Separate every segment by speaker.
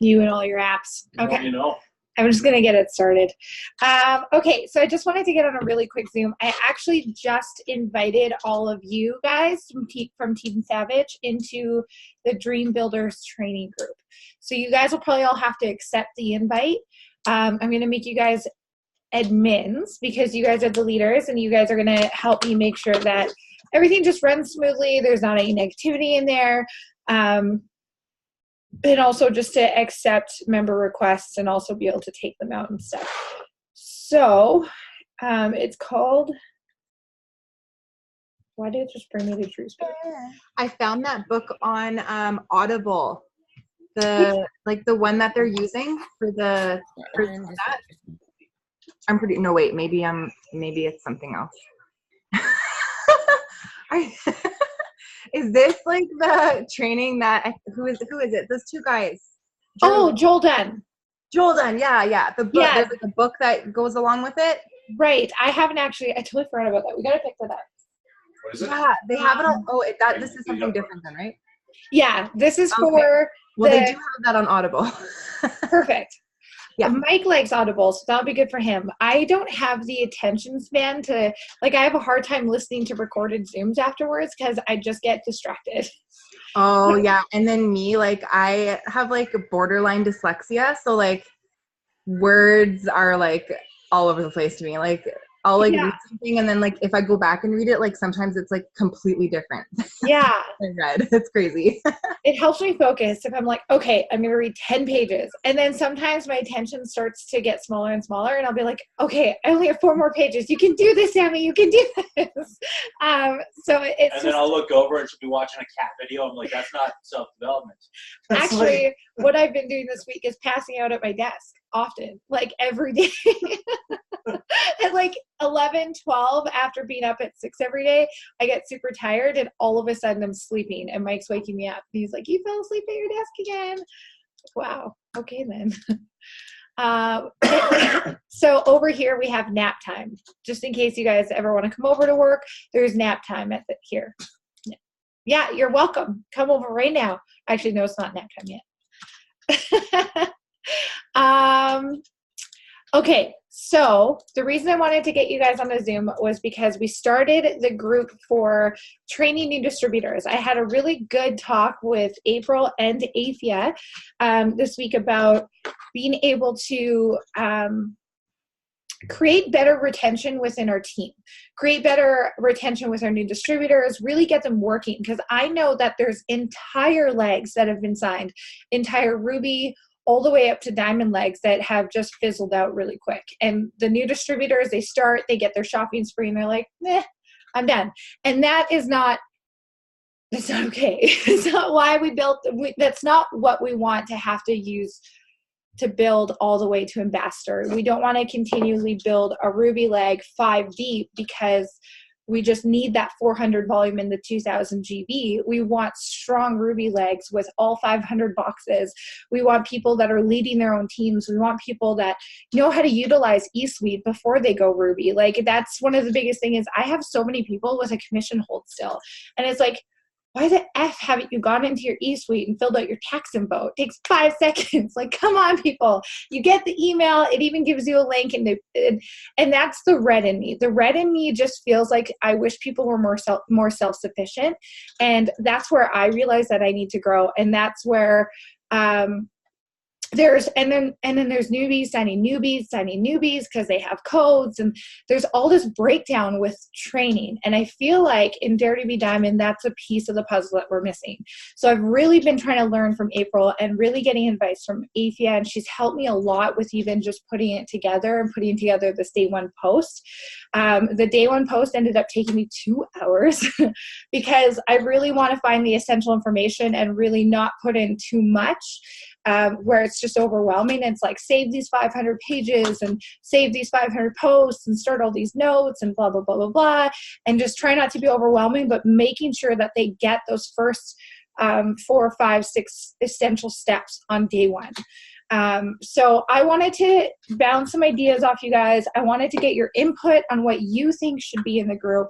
Speaker 1: You and all your apps. Okay.
Speaker 2: You know.
Speaker 1: I'm just going to get it started. Okay, so I just wanted to get on a really quick Zoom. I actually just invited all of you guys from Team Savage into the Dream Builders training group. So you guys will probably all have to accept the invite. I'm going to make you guys admins because you guys are the leaders and you guys are going to help me make sure that everything just runs smoothly. There's not any negativity in there. And also just to accept member requests and also be able to take them out and stuff. So it's called, why did it just bring me to Shrewsbury?
Speaker 3: I found that book on Audible, the one that they're using for that. I'm pretty, no wait, maybe it's something else. Is this like the training that who is it? Those two guys.
Speaker 1: Joel Dunn.
Speaker 3: Joel Dunn, yeah. The book. Yeah. There's like a book that goes along with it.
Speaker 1: Right. I totally forgot about that. We gotta pick that up.
Speaker 2: What is it?
Speaker 3: Yeah, they have it on. This is something different then, right?
Speaker 1: Yeah, this is for.
Speaker 3: Well, they do have that on Audible.
Speaker 1: Perfect.
Speaker 3: Yeah.
Speaker 1: Mike likes Audible, so that'll be good for him. I don't have the attention span to, I have a hard time listening to recorded Zooms afterwards because I just get distracted.
Speaker 3: Oh, yeah. And then me, I have, borderline dyslexia, so, words are, all over the place to me. I'll read something and then if I go back and read it, sometimes it's completely different.
Speaker 1: Yeah.
Speaker 3: I read. It's crazy.
Speaker 1: It helps me focus if I'm okay, I'm going to read 10 pages. And then sometimes my attention starts to get smaller and smaller and I'll be okay, I only have 4 more pages. You can do this, Sammy. You can do this.
Speaker 2: Then I'll look over and she'll be watching a cat video. I'm that's not self-development.
Speaker 1: Actually, what I've been doing this week is passing out at my desk often, every day. At 11, 12, after being up at 6 every day, I get super tired and all of a sudden I'm sleeping and Mike's waking me up. And he's you fell asleep at your desk again. Wow. Okay then. So over here we have nap time. Just in case you guys ever want to come over to work, there's nap time here. Yeah, you're welcome. Come over right now. Actually, no, it's not nap time yet. Okay, so the reason I wanted to get you guys on the Zoom was because we started the group for training new distributors. I had a really good talk with April and Afia this week about being able to create better retention within our team, create better retention with our new distributors, really get them working. Because I know that there's entire legs that have been signed, entire Ruby, all the way up to diamond legs that have just fizzled out really quick. And the new distributors, they get their shopping spree and they're I'm done. And that's not okay. It's not why that's not what we want to have to use to build all the way to ambassador. We don't want to continually build a Ruby leg 5 deep because we just need that 400 volume in the 2000 GB. We want strong Ruby legs with all 500 boxes. We want people that are leading their own teams. We want people that know how to utilize eSuite before they go Ruby. That's one of the biggest things is I have so many people with a commission hold still. And it's why the F haven't you gone into your eSuite and filled out your tax info? It takes 5 seconds. Come on, people. You get the email. It even gives you a link. And that's the red in me. The red in me just feels I wish people were more self-sufficient. And that's where I realize that I need to grow. And that's where there's newbies signing newbies because they have codes, and there's all this breakdown with training. And I feel in Dare to be Diamond, that's a piece of the puzzle that we're missing. So I've really been trying to learn from April and really getting advice from Afia, and she's helped me a lot with even just putting it together and putting together this day one post. The day one post ended up taking me 2 hours because I really want to find the essential information and really not put in too much. Where it's just overwhelming. It's save these 500 pages and save these 500 posts and start all these notes and blah, blah, blah, blah, blah. And just try not to be overwhelming, but making sure that they get those first 4, 5, 6 essential steps on day one. So I wanted to bounce some ideas off you guys. I wanted to get your input on what you think should be in the group.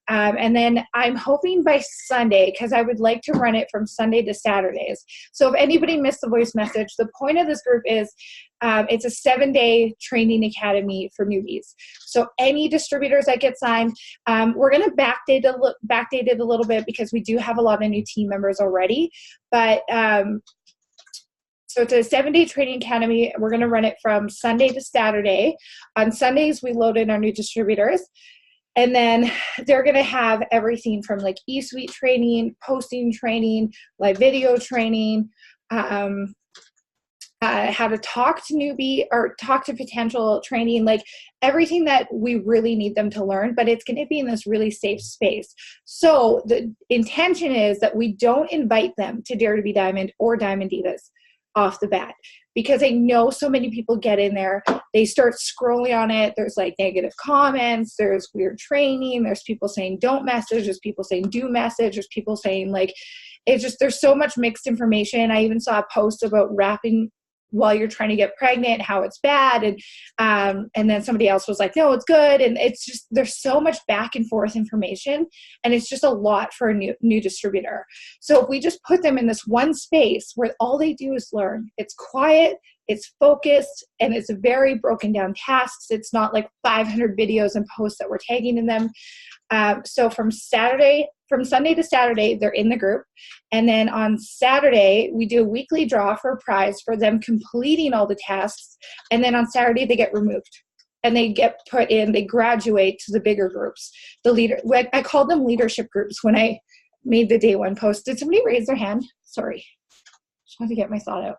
Speaker 1: And then I'm hoping by Sunday, because I would like to run it from Sunday to Saturdays. So if anybody missed the voice message, the point of this group is it's a 7-day training academy for newbies. So any distributors that get signed, we're going to backdate it a little bit because we do have a lot of new team members already. But so it's a 7-day training academy. We're going to run it from Sunday to Saturday. On Sundays, we load in our new distributors. And then they're going to have everything from like eSuite training, posting training, live video training, how to talk to newbie or talk to potential training, like everything that we really need them to learn, but it's going to be in this really safe space. So the intention is that we don't invite them to Dare to be Diamond or Diamond Divas off the bat, because I know so many people get in there, they start scrolling on it, there's like negative comments, there's weird training, there's people saying don't message, there's people saying do message, there's people saying like, it's just, there's so much mixed information. I even saw a post about wrapping while you're trying to get pregnant, how it's bad. And then somebody else was like, no, it's good. And it's just, there's so much back and forth information, and it's just a lot for a new distributor. So if we just put them in this one space where all they do is learn, it's quiet, it's focused, and it's very broken down tasks. It's not like 500 videos and posts that we're tagging in them. So from Sunday to Saturday, they're in the group. And then on Saturday, we do a weekly draw for a prize for them completing all the tasks. And then on Saturday, they get removed and they get put in, they graduate to the bigger groups. I called them leadership groups when I made the day one post. Did somebody raise their hand? Sorry. Just wanted to get my thought out.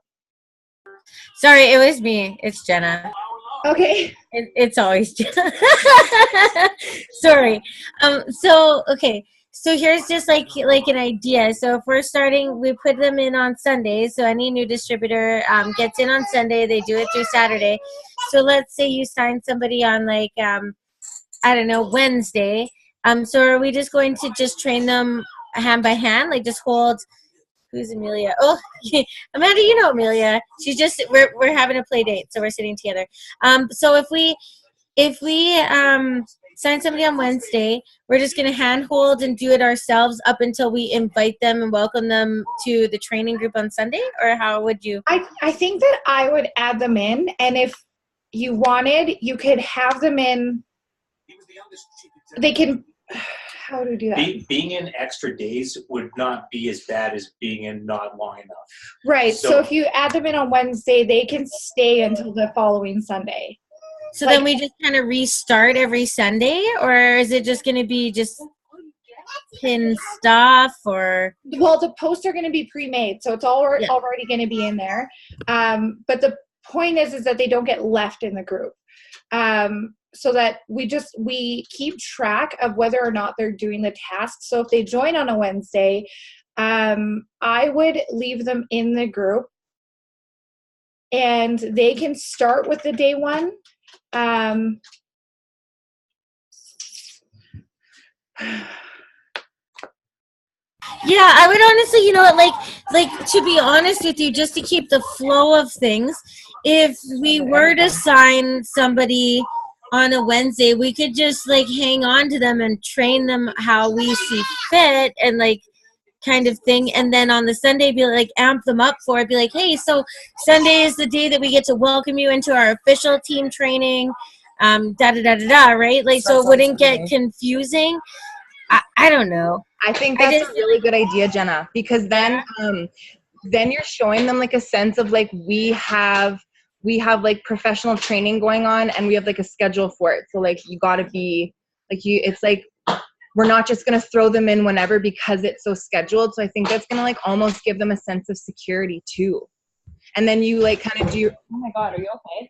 Speaker 4: Sorry, it was me. It's Jenna.
Speaker 1: Okay.
Speaker 4: It's always Jenna. Sorry. Okay. So here's just like an idea. So if we're starting, we put them in on Sunday. So any new distributor gets in on Sunday. They do it through Saturday. So let's say you sign somebody on like, I don't know, Wednesday. So are we just going to just train them hand by hand? Like just hold, who's Amelia? Oh, Amanda, you know Amelia. She's just, we're having a play date. So we're sitting together. So if we sign somebody on Wednesday, we're just going to handhold and do it ourselves up until we invite them and welcome them to the training group on Sunday? Or how would you?
Speaker 1: I think that I would add them in, and if you wanted, you could have them in. They can, how do we do that?
Speaker 2: Being in extra days would not be as bad as being in not long enough.
Speaker 1: Right. So if you add them in on Wednesday, they can stay until the following Sunday.
Speaker 4: So then we just kind of restart every Sunday, or is it just going to be just pin stuff, or?
Speaker 1: Well, the posts are going to be pre-made, so it's already going to be in there. But the point is that they don't get left in the group. So that we keep track of whether or not they're doing the tasks. So if they join on a Wednesday, I would leave them in the group, and they can start with the day one.
Speaker 4: Yeah, I would honestly, like to be honest with you, just to keep the flow of things, if we were to sign somebody on a Wednesday, we could just like hang on to them and train them how we see fit and like kind of thing. And then on the Sunday, be like, amp them up for it. Be like, hey, so Sunday is the day that we get to welcome you into our official team training, right? Like, so it wouldn't get confusing. I don't know.
Speaker 3: I think that's a really good idea, Jenna, because then you're showing them like a sense of like, we have like professional training going on, and we have like a schedule for it. So like, you gotta be like, it's like, we're not just going to throw them in whenever because it's so scheduled. So I think that's going to like almost give them a sense of security too. And then you like kind of do your, oh my God, are you okay?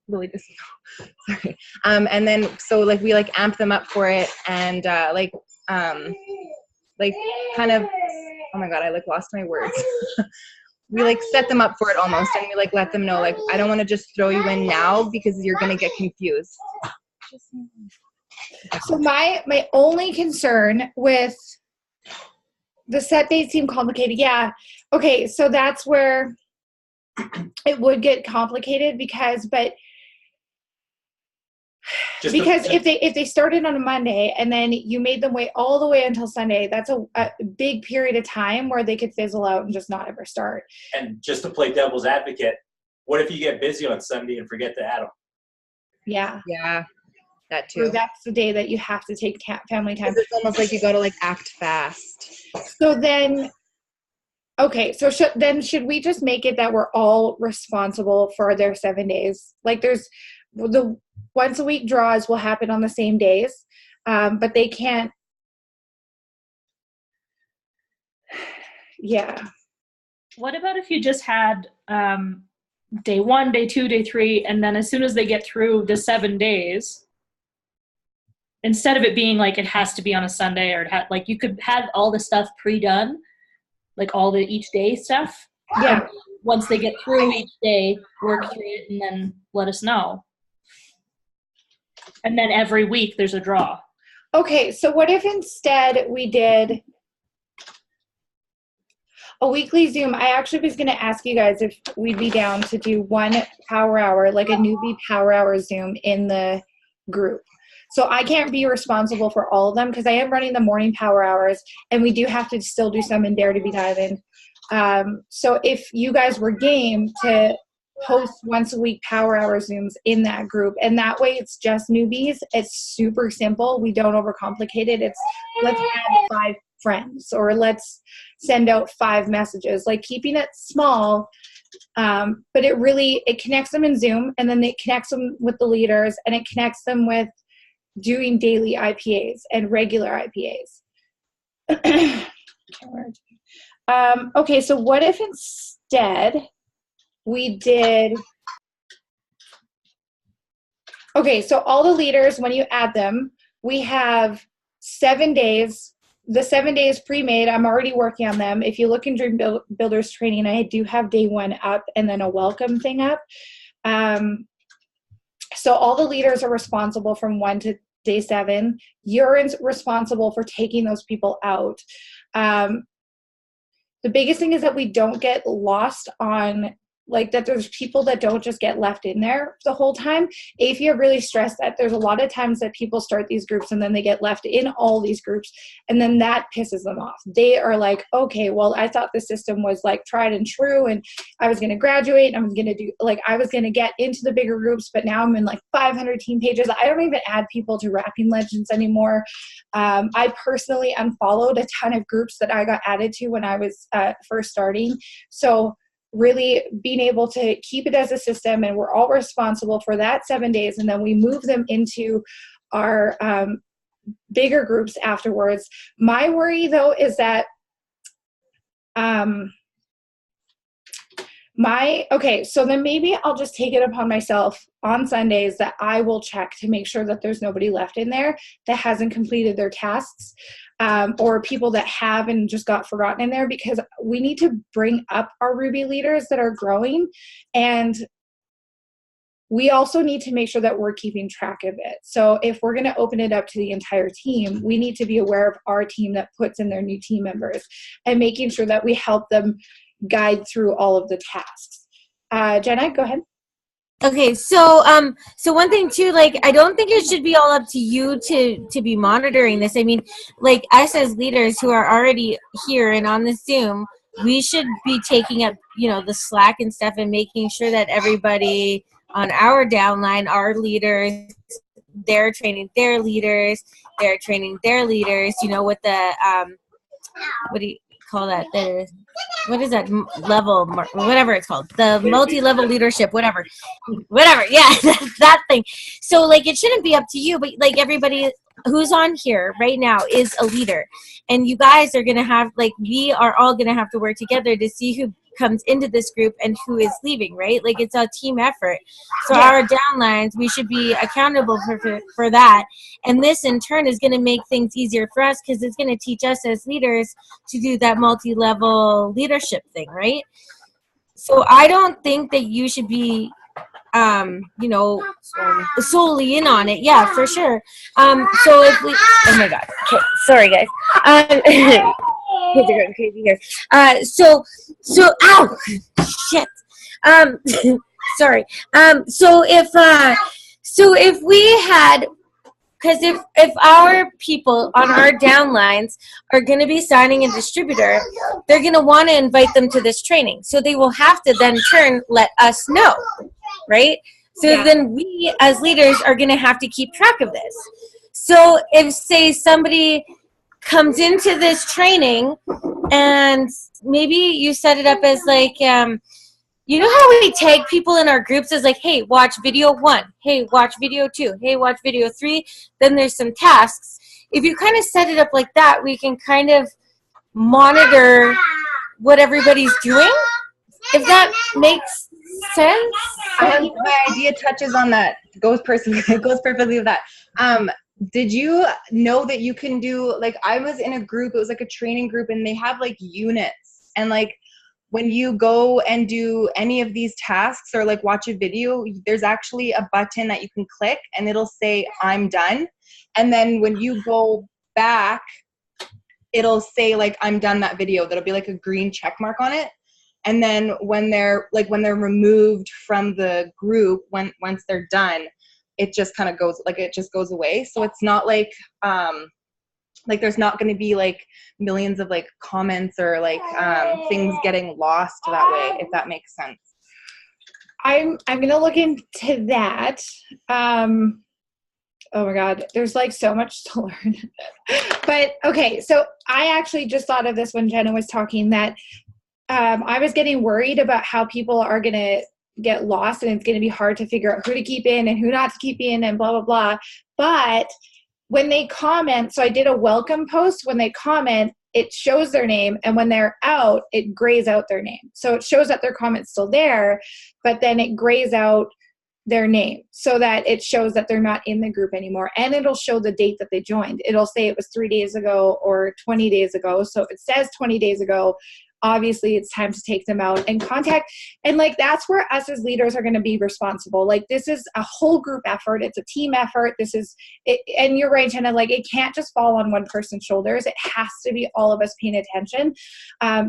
Speaker 3: Really just, sorry. And then, so like we like amp them up for it, and like kind of, oh my God, I like lost my words. We like set them up for it almost, and we like let them know, like, I don't want to just throw you in now because you're going to get confused.
Speaker 1: So my only concern with the set dates seem complicated. Yeah. Okay. So that's where it would get complicated because
Speaker 2: Just
Speaker 1: if they started on a Monday and then you made them wait all the way until Sunday, that's a big period of time where they could fizzle out and just not ever start.
Speaker 2: And just to play devil's advocate, what if you get busy on Sunday and forget to add them?
Speaker 1: Yeah.
Speaker 3: Yeah, that
Speaker 1: So
Speaker 3: too.
Speaker 1: that's the day that you have to take family time.
Speaker 3: 'Cause it's almost like you got to like act fast.
Speaker 1: So then, okay, so should we just make it that we're all responsible for their 7 days? Like there's the once a week draws will happen on the same days, but they can't. Yeah.
Speaker 5: What about if you just had day 1, day 2, day 3, and then as soon as they get through the 7 days, instead of it being like it has to be on a Sunday, or like you could have all the stuff pre-done, like all the each day stuff.
Speaker 1: Yeah.
Speaker 5: And once they get through each day, work through it, and then let us know. And then every week there's a draw.
Speaker 1: Okay, so what if instead we did a weekly Zoom? I actually was going to ask you guys if we'd be down to do one power hour, like a newbie power hour Zoom in the group. So I can't be responsible for all of them because I am running the morning power hours, and we do have to still do some in Dare to be Diamond. So if you guys were game to host once a week power hour Zooms in that group, and that way it's just newbies. It's super simple. We don't overcomplicate it. It's let's add 5 friends, or let's send out 5 messages, like keeping it small. But it connects them in Zoom, and then it connects them with the leaders, and it connects them with doing daily IPAs and regular IPAs. Okay, so what if instead we did, okay, so all the leaders, when you add them, we have 7 days. The 7 days pre-made, I'm already working on them. If you look in Dream Builders training, I do have day 1 up and then a welcome thing up. So all the leaders are responsible from 1 to day 7. You're responsible for taking those people out. The biggest thing is that we don't get lost on, like, that there's people that don't just get left in there the whole time. Afia really stressed that there's a lot of times that people start these groups and then they get left in all these groups, and then that pisses them off. They are like, okay, well, I thought the system was like tried and true, and I was going to graduate, and I was going to do, like, I was going to get into the bigger groups, but now I'm in like 500 team pages. I don't even add people to Rapping Legends anymore. I personally unfollowed a ton of groups that I got added to when I was first starting. So really being able to keep it as a system, and we're all responsible for that 7 days, and then we move them into our bigger groups afterwards. My worry though is that okay, so then maybe I'll just take it upon myself on Sundays that I will check to make sure that there's nobody left in there that hasn't completed their tasks, or people that have and just got forgotten in there, because we need to bring up our Ruby leaders that are growing, and we also need to make sure that we're keeping track of it. So if we're going to open it up to the entire team, we need to be aware of our team that puts in their new team members and making sure that we help them guide through all of the tasks. Jenna, go ahead.
Speaker 4: Okay, so one thing too, like, I don't think it should be all up to you to be monitoring this. I mean, like, us as leaders who are already here and on the Zoom, we should be taking up, the Slack and stuff, and making sure that everybody on our downline, our leaders, they're training their leaders, with the what do you call that? What is that level, whatever it's called, the multi-level leadership, whatever, yeah, that thing. So, like, it shouldn't be up to you, but like, everybody who's on here right now is a leader, and you guys are gonna have, like, we are all gonna have to work together to see who comes into this group and who is leaving, right? Like, it's a team effort. So our downlines, we should be accountable for that, and this in turn is going to make things easier for us, because it's going to teach us as leaders to do that multi-level leadership thing, right? So I don't think that you should be solely in on it. Yeah, for sure. So if we, oh my god, okay, sorry guys, kids are going crazy here. So ow, shit. Sorry. So if we had, because if our people on our downlines are going to be signing a distributor, they're going to want to invite them to this training. So they will have to then turn let us know, right? So then we as leaders are going to have to keep track of this. So if, say, somebody comes into this training and maybe you set it up as like, you know how we tag people in our groups as like, hey, watch video 1, hey, watch video 2, hey, watch video 3, then there's some tasks. If you kind of set it up like that, we can kind of monitor what everybody's doing, if that makes sense.
Speaker 3: My idea touches on that. It goes perfectly with that. Did you know that you can do, like, I was in a group, it was like a training group, and they have like units, and like when you go and do any of these tasks or like watch a video, there's actually a button that you can click and it'll say I'm done, and then when you go back it'll say like I'm done that video. That'll be like a green check mark on it. And then when they're removed from the group, once they're done, it just kind of goes, like, it just goes away. So it's not like there's not going to be like millions of like comments or like things getting lost that way, if that makes sense.
Speaker 1: I'm going to look into that. Oh my God, there's like so much to learn. But okay, so I actually just thought of this when Jenna was talking, that I was getting worried about how people are going to get lost and it's going to be hard to figure out who to keep in and who not to keep in and blah, blah, blah. But when they comment, so I did a welcome post, when they comment, it shows their name, and when they're out, it grays out their name. So it shows that their comment's still there, but then it grays out their name so that it shows that they're not in the group anymore. And it'll show the date that they joined. It'll say it was 3 days ago or 20 days ago. So if it says 20 days ago, obviously it's time to take them out and contact. And like, that's where us as leaders are going to be responsible. Like, this is a whole group effort. It's a team effort. This is it. And you're right, Jenna, like, it can't just fall on one person's shoulders. It has to be all of us paying attention.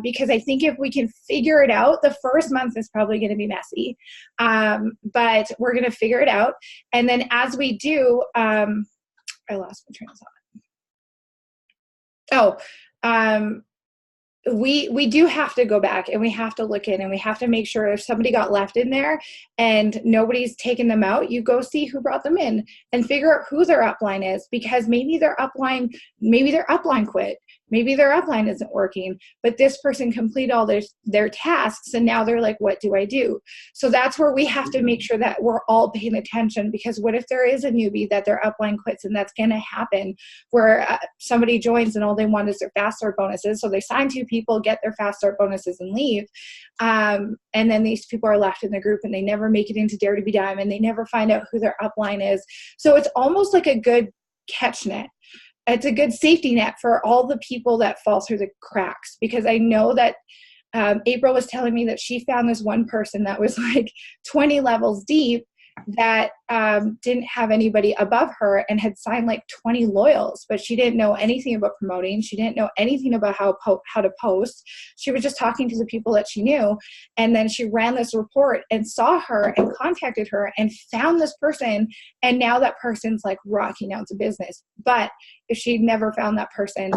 Speaker 1: Because I think if we can figure it out, the first month is probably going to be messy. But we're going to figure it out. And then as we do, I lost my train of thought. We do have to go back and we have to look in and we have to make sure if somebody got left in there and nobody's taken them out, you go see who brought them in and figure out who their upline is, because maybe their upline quit. Maybe their upline isn't working, but this person completed all their tasks and now they're like, what do I do? So that's where we have to make sure that we're all paying attention, because what if there is a newbie that their upline quits? And that's going to happen where somebody joins and all they want is their fast start bonuses. So they sign 2 people, get their fast start bonuses and leave. And then these people are left in the group and they never make it into Dare to Be Diamond. They never find out who their upline is. So it's almost like a good catch net. It's a good safety net for all the people that fall through the cracks, because I know that April was telling me that she found this one person that was like 20 levels deep that didn't have anybody above her and had signed like 20 loyals, but she didn't know anything about promoting. She didn't know anything about how to post. She was just talking to the people that she knew. And then she ran this report and saw her and contacted her and found this person. And now that person's like rocking out the business. But if she'd never found that person,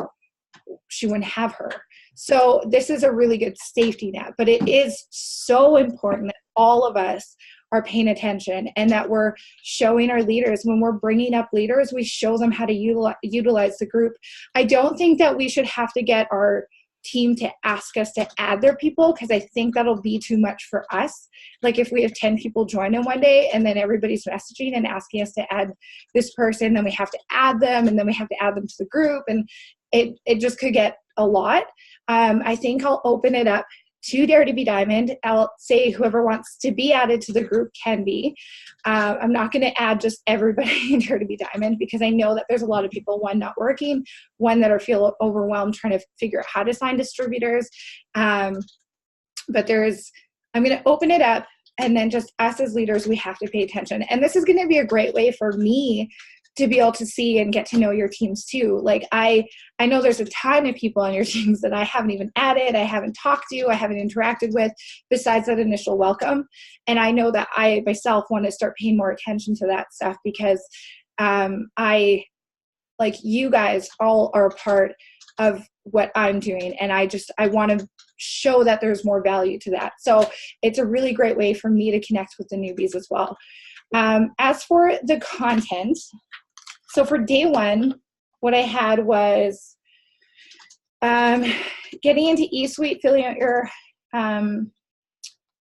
Speaker 1: she wouldn't have her. So this is a really good safety net, but it is so important that all of us are paying attention and that we're showing our leaders, when we're bringing up leaders, we show them how to utilize the group. I don't think that we should have to get our team to ask us to add their people, because I think that'll be too much for us. Like if we have 10 people join in one day and then everybody's messaging and asking us to add this person, then we have to add them and then we have to add them to the group, and it just could get a lot. I think I'll open it up to Dare to Be Diamond. I'll say whoever wants to be added to the group can be. I'm not going to add just everybody in Dare to Be Diamond, because I know that there's a lot of people, one, not working, one that are feel overwhelmed trying to figure out how to sign distributors. But I'm going to open it up, and then just us as leaders, we have to pay attention. And this is going to be a great way for me to be able to see and get to know your teams too. Like I know there's a ton of people on your teams that I haven't even added, I haven't talked to, I haven't interacted with besides that initial welcome. And I know that I myself want to start paying more attention to that stuff because I like you guys all are a part of what I'm doing. And I want to show that there's more value to that. So it's a really great way for me to connect with the newbies as well. As for the content, so for day one, what I had was getting into eSuite, filling out your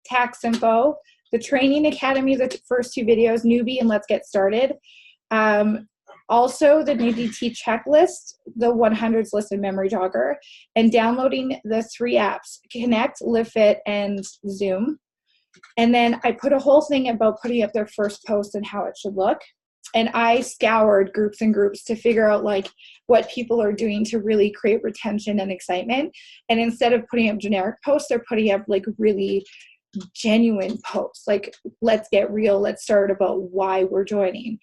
Speaker 1: tax info, the training academy, the first 2 videos, newbie and let's get started. Also the new DT checklist, the 100s list and memory jogger, and downloading the 3 apps, Connect, LiveFit, and Zoom. And then I put a whole thing about putting up their first post and how it should look. And I scoured groups and groups to figure out like what people are doing to really create retention and excitement. And instead of putting up generic posts, they're putting up like really genuine posts. Like, let's get real. Let's start about why we're joining.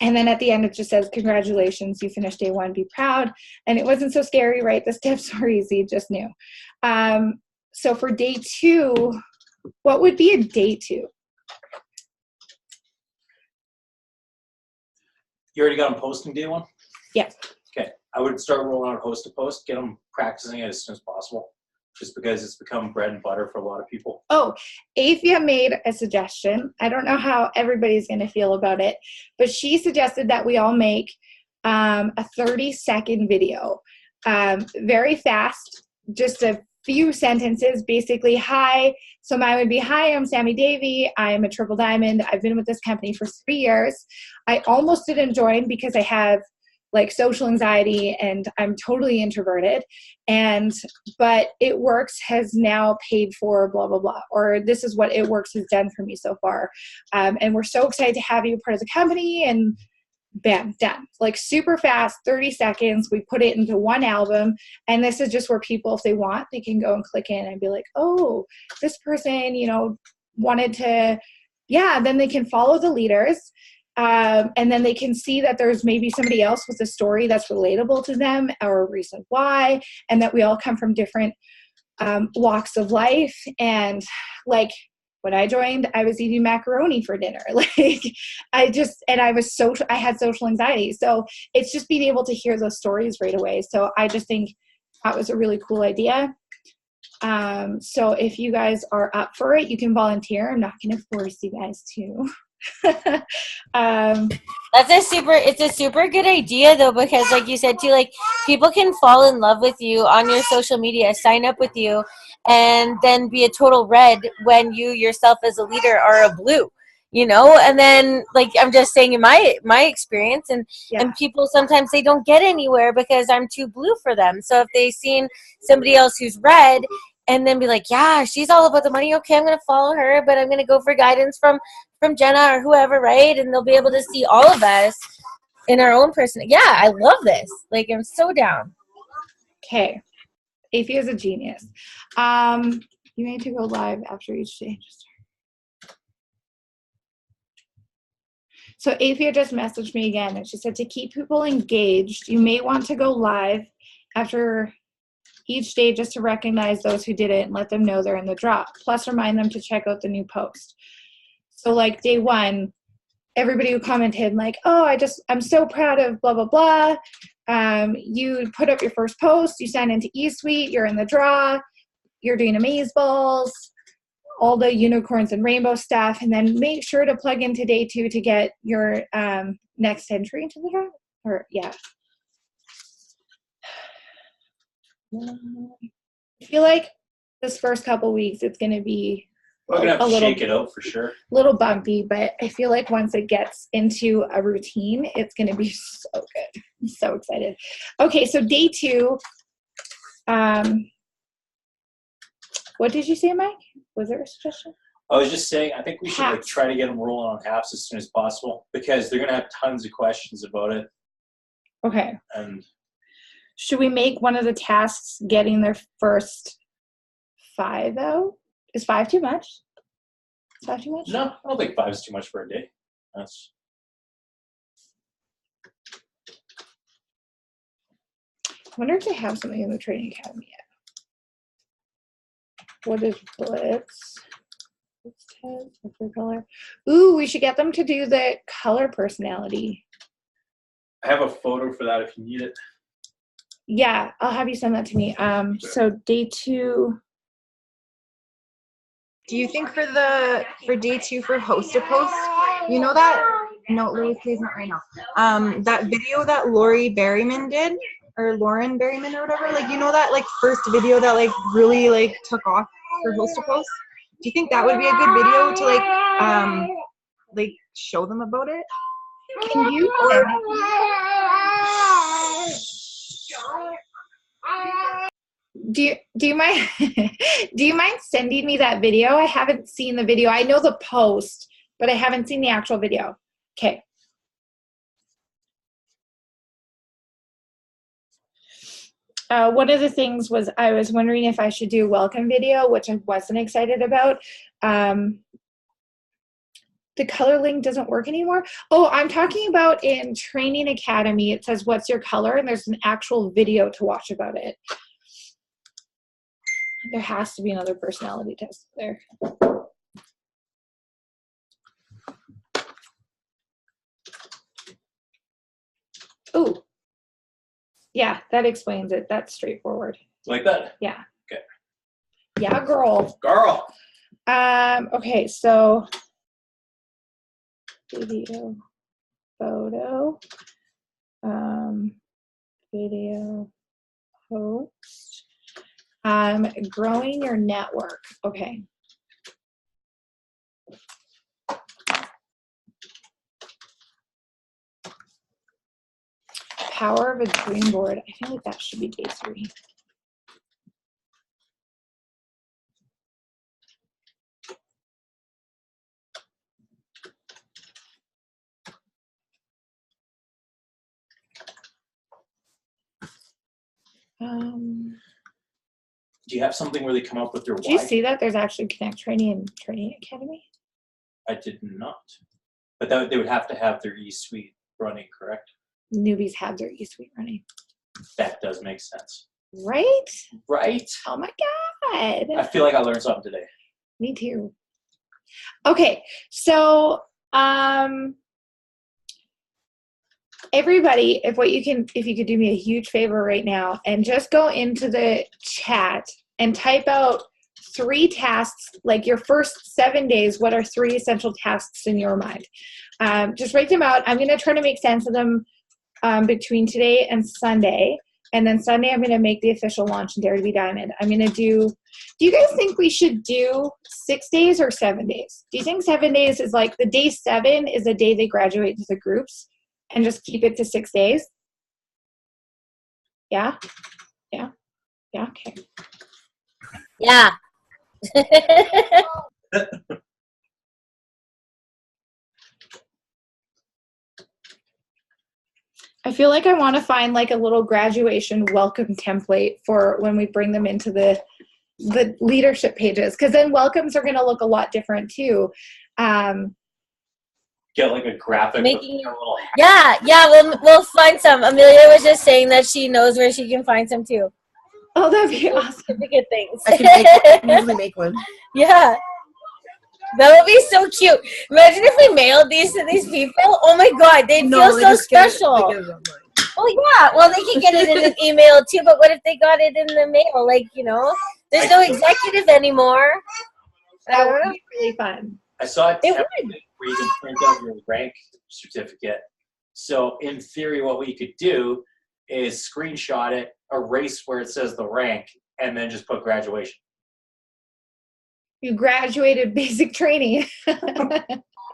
Speaker 1: And then at the end, it just says, congratulations, you finished day 1, be proud. And it wasn't so scary, right? The steps were easy, just new. So for day 2, what would be a day 2?
Speaker 2: You already got them posting day 1?
Speaker 1: Yes.
Speaker 2: Okay. I would start rolling out host to post, get them practicing it as soon as possible, just because it's become bread and butter for a lot of people.
Speaker 1: Oh, Afia made a suggestion. I don't know how everybody's going to feel about it, but she suggested that we all make a 30-second video, very fast, just a few sentences, basically, hi. So mine would be, hi, I'm Sammy Davey. I'm a triple diamond. I've been with this company for 3 years. I almost didn't join because I have like social anxiety and I'm totally introverted. But It Works has now paid for blah, blah, blah. Or this is what It Works has done for me so far. And we're so excited to have you part of the company, and bam, done. Like super fast, 30 seconds. We put it into one album. And this is just where people, if they want, they can go and click in and be like, oh, this person, wanted to, then they can follow the leaders. And then they can see that there's maybe somebody else with a story that's relatable to them or a reason why, and that we all come from different walks of life. And like when I joined, I was eating macaroni for dinner. Like I had social anxiety. So it's just being able to hear those stories right away. So I just think that was a really cool idea. So if you guys are up for it, you can volunteer. I'm not going to force you guys to.
Speaker 4: It's a super good idea though, because like you said too, like people can fall in love with you on your social media, sign up with you, and then be a total red when you yourself as a leader are a blue, and then like I'm just saying in my experience, and people sometimes they don't get anywhere because I'm too blue for them. So if they've seen somebody else who's red and then be like, yeah, she's all about the money, okay, I'm gonna follow her, but I'm gonna go for guidance from Jenna or whoever, right? And they'll be able to see all of us in our own person. Yeah, I love this. Like, I'm so down.
Speaker 1: Okay. Afia is a genius. You need to go live after each day. So Afia just messaged me again, and she said to keep people engaged, you may want to go live after each day just to recognize those who did it and let them know they're in the draw. Plus remind them to check out the new post. So like day 1, everybody who commented like, oh, I'm so proud of blah, blah, blah. You put up your first post, you sign into eSuite, you're in the draw, you're doing amazeballs, all the unicorns and rainbow stuff. And then make sure to plug into day 2 to get your next entry into the draw. I feel like this first couple weeks, it's going to be
Speaker 2: we're going to have to shake it out for sure.
Speaker 1: Little bumpy, but I feel like once it gets into a routine, it's going to be so good. I'm so excited. Okay, so day 2. What did you say, Mike? Was there a suggestion?
Speaker 2: I was just saying, I think we should try to get them rolling on apps as soon as possible because they're going to have tons of questions about it.
Speaker 1: Okay.
Speaker 2: And
Speaker 1: should we make one of the tasks getting their first 5 out? Is 5 too much? Is 5 too much?
Speaker 2: No, I don't think 5 is too much for a day.
Speaker 1: wonder if they have something in the training academy yet. What is Blitz? Blitz test, what's their color? Ooh, we should get them to do the color personality.
Speaker 2: I have a photo for that if you need it.
Speaker 1: Yeah, I'll have you send that to me. So day 2.
Speaker 3: Do you think for day 2 for host to post, you know that, no, Lori, please not right now. That video that Lori Berryman did, or Lauren Berryman or whatever, like, you know that like first video that like really like took off for host to post? Do you think that would be a good video to like show them about it?
Speaker 1: Can you? Do you mind do you mind sending me that video? I haven't seen the video. I know the post, but I haven't seen the actual video. Okay. One of the things was I was wondering if I should do a welcome video, which I wasn't excited about. The color link doesn't work anymore. Oh, I'm talking about in Training Academy. It says, what's your color? And there's an actual video to watch about it. There has to be another personality test there. Ooh. Yeah, that explains it. That's straightforward.
Speaker 2: Like that?
Speaker 1: Yeah.
Speaker 2: Okay.
Speaker 1: Yeah, girl.
Speaker 2: Girl.
Speaker 1: Okay, so video, photo, video, post, growing your network. Okay. Power of a dream board. I feel like that should be day 3.
Speaker 2: Do you have something where they come up with their
Speaker 1: Do you
Speaker 2: why?
Speaker 1: see that? There's actually Connect Training and Training Academy.
Speaker 2: I did not. But that, they would have to have their eSuite running, correct?
Speaker 1: Newbies have their eSuite running.
Speaker 2: That does make sense.
Speaker 1: Right?
Speaker 2: Right?
Speaker 1: Oh my God.
Speaker 2: I feel like I learned something today.
Speaker 1: Me too. Okay, so everybody, if you could do me a huge favor right now and just go into the chat and type out 3 tasks, like your first 7 days, what are 3 essential tasks in your mind? Just write them out. I'm going to try to make sense of them between today and Sunday. And then Sunday, I'm going to make the official launch in Dare to be Diamond. I'm going to do you guys think we should do 6 days or 7 days? Do you think 7 days is like the day 7 is the day they graduate to the groups and just keep it to 6 days? Yeah? Yeah? Yeah, okay.
Speaker 4: Yeah.
Speaker 1: I feel like I want to find like a little graduation welcome template for when we bring them into the leadership pages, because then welcomes are going to look a lot different too.
Speaker 2: Get like a graphic.
Speaker 4: Making-
Speaker 2: with a little
Speaker 4: Yeah, we'll find some. Amelia was just saying that she knows where she can find some too.
Speaker 1: Oh, that'd be awesome.
Speaker 4: Certificate things.
Speaker 6: I can usually make one.
Speaker 4: Yeah. That would be so cute. Imagine if we mailed these to these people. Oh my God, they'd feel
Speaker 6: they
Speaker 4: so
Speaker 6: just get it-
Speaker 4: special.
Speaker 6: they get it online.
Speaker 4: Oh yeah, well they can get it in an email too, but what if they got it in the mail? Like, you know, there's no executive anymore.
Speaker 1: That would be really fun.
Speaker 2: I saw a
Speaker 4: It
Speaker 2: template where you can print out your rank certificate. So in theory, what we could do is screenshot it, erase where it says the rank, and then just put graduation.
Speaker 1: You graduated basic training.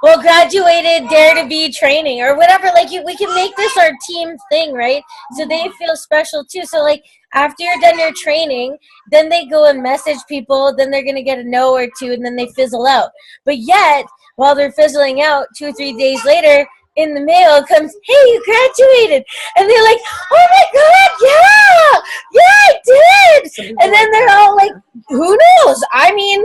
Speaker 4: Well, graduated Dare to Be training or whatever. Like we can make this our team thing, right? So they feel special too. So like after you're done your training, then they go and message people. Then they're gonna get a no or two, and then they fizzle out. But yet, while they're fizzling out, 2 or 3 days later, in the mail comes, "Hey, you graduated," and they're like, "Oh my God, yeah, I did!" And then they're all like, "Who knows?" I mean,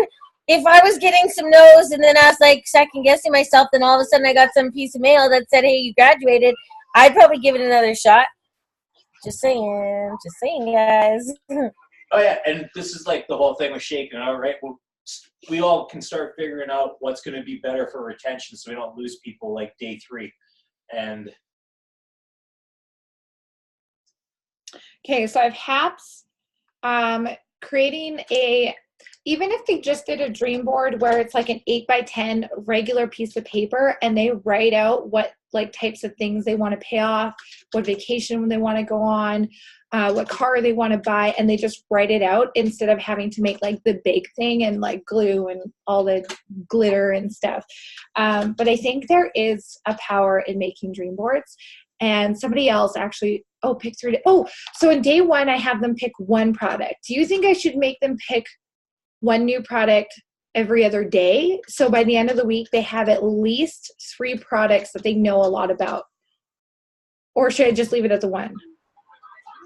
Speaker 4: if I was getting some no's and then I was like second guessing myself, then all of a sudden I got some piece of mail that said, "Hey, you graduated," I'd probably give it another shot. Just saying, guys.
Speaker 2: Oh yeah, and this is like the whole thing with shaking it out, right? We all can start figuring out what's going to be better for retention, so we don't lose people like day 3. And
Speaker 1: Okay, so I have HAPS creating even if they just did a dream board where it's like an 8x10 regular piece of paper and they write out what like types of things they want to pay off, what vacation they want to go on, what car they want to buy, and they just write it out instead of having to make like the big thing and like glue and all the glitter and stuff. But I think there is a power in making dream boards. And somebody else actually, pick 3. So in day 1, I have them pick one product. Do you think I should make them pick one new product every other day? So by the end of the week, they have at least 3 products that they know a lot about. Or should I just leave it at the 1?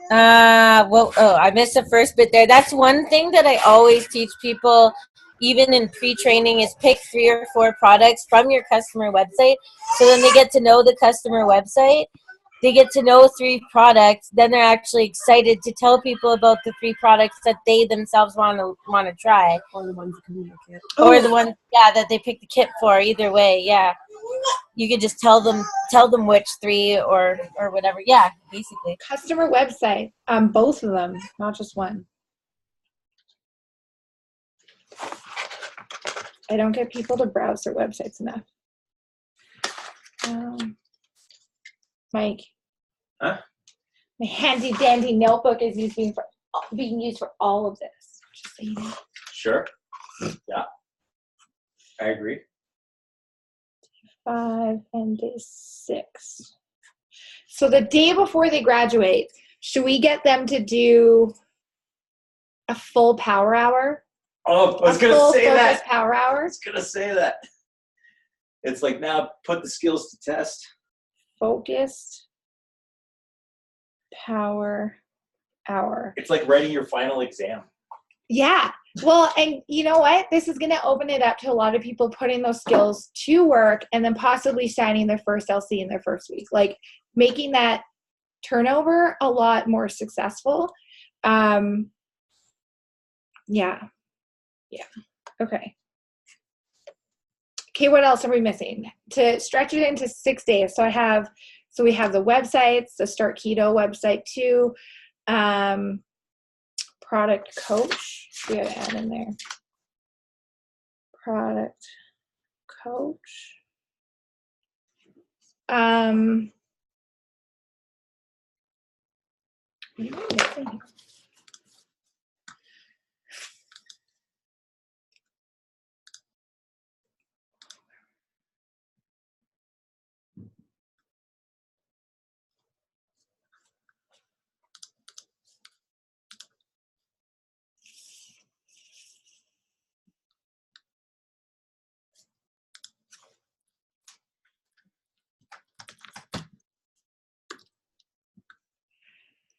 Speaker 4: I missed the first bit there. That's one thing that I always teach people, even in pre-training, is pick 3 or 4 products from your customer website. So then they get to know the customer website. They get to know 3 products. Then they're actually excited to tell people about the 3 products that they themselves want to try.
Speaker 6: Or the ones that come in the kit.
Speaker 4: Or the ones, that they pick the kit for. Either way, yeah. You could just tell them which 3 or whatever. Yeah, basically.
Speaker 1: Customer website, both of them, not just one. I don't get people to browse their websites enough. Mike.
Speaker 2: Huh?
Speaker 1: My handy dandy notebook is being used for all of this. Just so you know.
Speaker 2: Sure. Yeah. I agree.
Speaker 1: 5 and day 6. So the day before they graduate, should we get them to do a full power hour?
Speaker 2: Oh, I was going to say that.
Speaker 1: Power hour?
Speaker 2: I was going to say that. It's like, now put the skills to test.
Speaker 1: Focused power hour.
Speaker 2: It's like writing your final exam.
Speaker 1: Yeah. Well, and you know what? This is going to open it up to a lot of people putting those skills to work and then possibly signing their first LC in their first week. Like making that turnover a lot more successful. Yeah. Okay. Okay, what else are we missing? To stretch it into 6 days. So we have the websites, the Start Keto website too. Product coach. We gotta add in there. Product coach. What am I missing?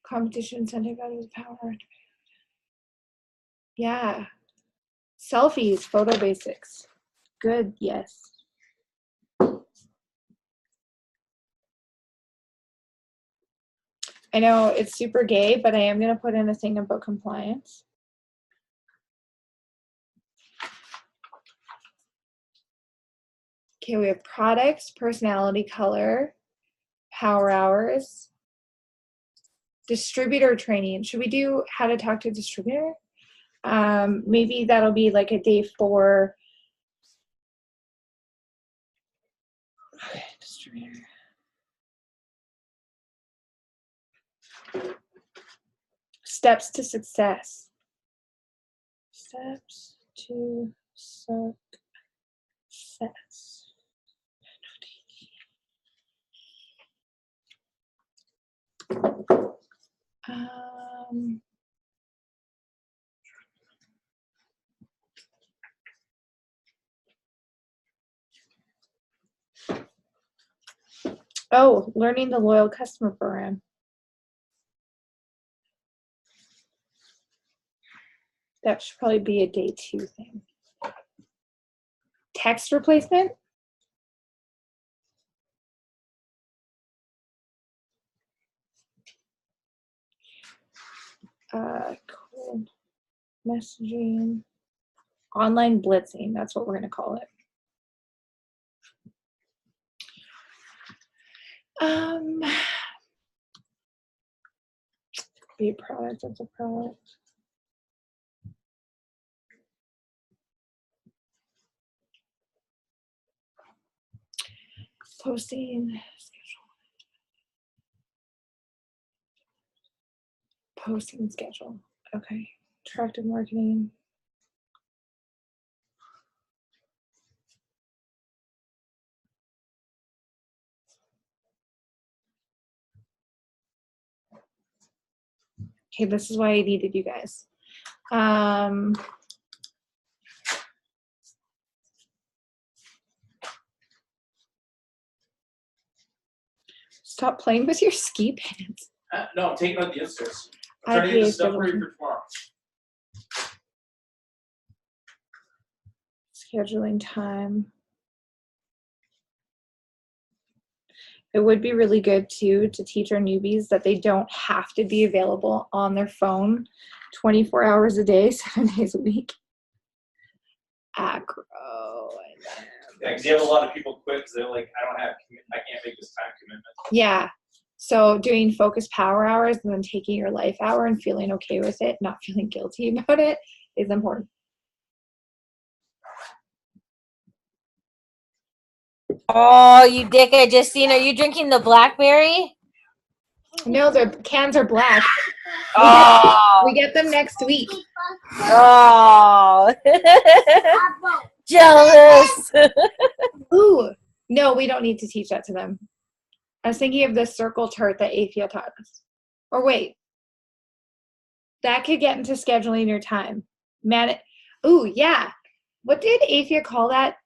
Speaker 1: Competition incentive out of the power. Yeah. Selfies, photo basics. Good, yes. I know it's super gay, but I am going to put in a thing about compliance. Okay, we have products, personality, color, power hours, distributor training. Should we do how to talk to a distributor? Maybe that'll be like a day 4. Okay, distributor. Steps to success. Steps to success. Learning the loyal customer program. That should probably be a day 2 thing. Text replacement. Cold messaging. Online blitzing. That's what we're going to call it. Be a product. That's a product. Posting schedule. Posting schedule. Okay. Attractive marketing. Okay, this is why I needed you guys. Stop playing with your ski pants.
Speaker 2: No, I'm taking out the inserts. I'm trying to get the stuff ready for tomorrow.
Speaker 1: Scheduling time. It would be really good too to teach our newbies that they don't have to be available on their phone 24 hours a day, 7 days a week. Acro.
Speaker 2: Yeah, because you have a lot of people quit because they're like, I can't make this time commitment.
Speaker 1: Yeah. So doing focused power hours and then taking your life hour and feeling okay with it, not feeling guilty about it, is important.
Speaker 4: Oh, you dick! I just seen. Are you drinking the blackberry?
Speaker 1: No, the cans are black. We get them next week.
Speaker 4: Oh, jealous.
Speaker 1: Ooh, no, we don't need to teach that to them. I was thinking of the circle chart that Afia taught us. Or wait, that could get into scheduling your time. Ooh, yeah. What did Afia call that?